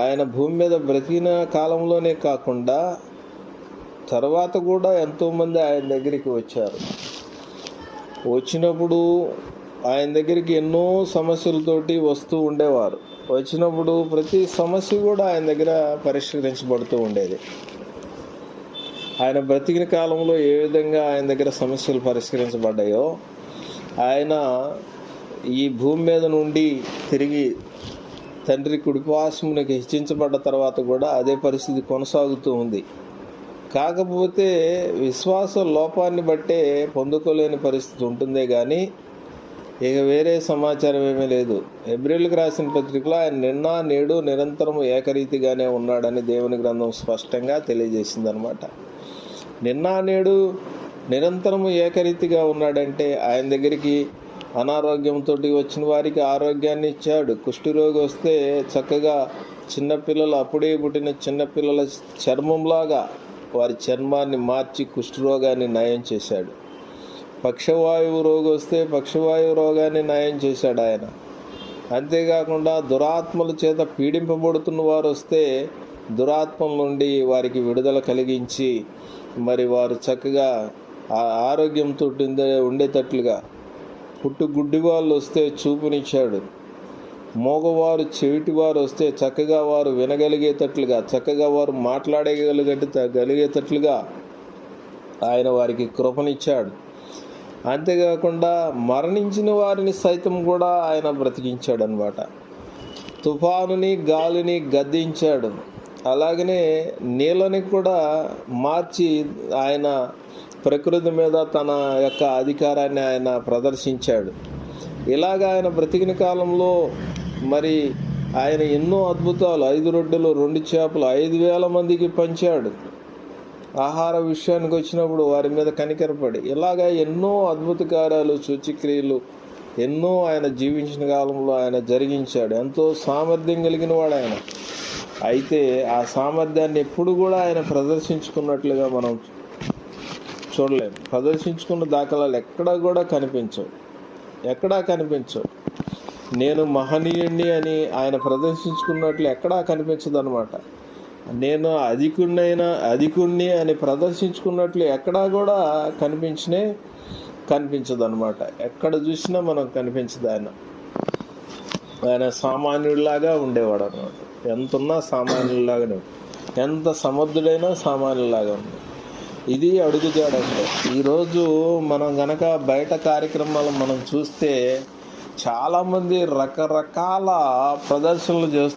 ఆయన భూమి మీద బ్రతికిన కాలంలోనే కాకుండా తర్వాత కూడా ఎంతోమంది ఆయన దగ్గరికి వచ్చారు. వచ్చినప్పుడు ఆయన దగ్గరికి ఎన్నో సమస్యలతోటి వస్తూ ఉండేవారు. వచ్చినప్పుడు ప్రతి సమస్య కూడా ఆయన దగ్గర పరిష్కరించబడుతూ ఉండేది. ఆయన బ్రతికిన కాలంలో ఏ విధంగా ఆయన దగ్గర సమస్యలు పరిష్కరించబడ్డాయో, ఆయన ఈ భూమి మీద నుండి తిరిగి తండ్రి కుడిపార్శ్వమునకు హెచ్చించబడ్డ తర్వాత కూడా అదే పరిస్థితి కొనసాగుతూ ఉంది. కాకపోతే విశ్వాస లోపాన్ని బట్టే పొందుకోలేని పరిస్థితి ఉంటుందే కానీ ఇక వేరే సమాచారం ఏమీ లేదు. హెబ్రీయులకు రాసిన పత్రికలో ఆయన నిన్న నేడు నిరంతరము ఏకరీతిగానే ఉన్నాడని దేవుని గ్రంథం స్పష్టంగా తెలియజేసిందనమాట. నిన్న నేడు నిరంతరము ఏకరీతిగా ఉన్నాడంటే ఆయన దగ్గరికి అనారోగ్యంతో వచ్చిన వారికి ఆరోగ్యాన్ని ఇచ్చాడు. కుష్ఠరోగి వస్తే చక్కగా చిన్నపిల్లలు, అప్పుడే పుట్టిన చిన్నపిల్లల చర్మంలాగా వారి చర్మాన్ని మార్చి కుష్ఠరోగాన్ని నయం చేశాడు. పక్షవాయువు రోగి వస్తే పక్షవాయువు రోగాన్ని నయం చేశాడు ఆయన. అంతేకాకుండా దురాత్మల చేత పీడింపబడుతున్న వారు వస్తే దురాత్మల నుండి వారికి విడుదల కలిగించి మరి వారు చక్కగా ఆరోగ్యంతో ఉండేటట్లుగా, పుట్టు గుడ్డి వాళ్ళు వస్తే చూపునిచ్చాడు. మోగవారు చెవిటివారు వస్తే చక్కగా వారు వినగలిగేటట్లుగా, చక్కగా వారు మాట్లాడగలిగేటట్లుగా ఆయన వారికి కృపనిచ్చాడు. అంతేకాకుండా మరణించిన వారిని సైతం కూడా ఆయన బ్రతికించాడు అన్నమాట. తుఫానుని గాలిని గద్దించాడు. అలాగనే నీళ్ళని కూడా మార్చి ఆయన ప్రకృతి మీద తన యొక్క అధికారాన్ని ఆయన ప్రదర్శించాడు. ఇలాగ ఆయన బ్రతికిన కాలంలో మరి ఆయన ఎన్నో అద్భుతాలు, 5 రొట్టెలు 2 చేపలు 5,000 మందికి పంచాడు. ఆహార విషయానికి వచ్చినప్పుడు వారి మీద కనికరపడి ఇలాగా ఎన్నో అద్భుత కార్యాలు, సూచక్రియలు ఎన్నో ఆయన జీవించిన కాలంలో ఆయన జరిగించాడు. ఎంతో సామర్థ్యం కలిగిన వాడు ఆయన. అయితే ఆ సామర్థ్యాన్ని ఎప్పుడు కూడా ఆయన ప్రదర్శించుకున్నట్లుగా మనం చూడలేము. ప్రదర్శించుకున్న దాఖలాలు ఎక్కడా కూడా కనిపించవు. నేను మహనీయుణ్ణి అని ఆయన ప్రదర్శించుకున్నట్లు ఎక్కడా కనిపించదు అనమాట. నేను అధికుణ్ణి అని ప్రదర్శించుకున్నట్లు ఎక్కడా కూడా కనిపించదు అనమాట. ఎక్కడ చూసినా మనం కనిపించదు. ఆయన సామాన్యుడిలాగా ఉండేవాడు అనమాట. ఎంతున్నా సామాన్యుడిలాగానే, ఎంత సమర్థుడైనా సామాన్యుడిలాగా ఉంది. ఇది అడుగుజాడంటే. ఈరోజు మనం గనక బయట కార్యక్రమాలు మనం చూస్తే చాలామంది రకరకాల ప్రదర్శనలు చేస్తారు.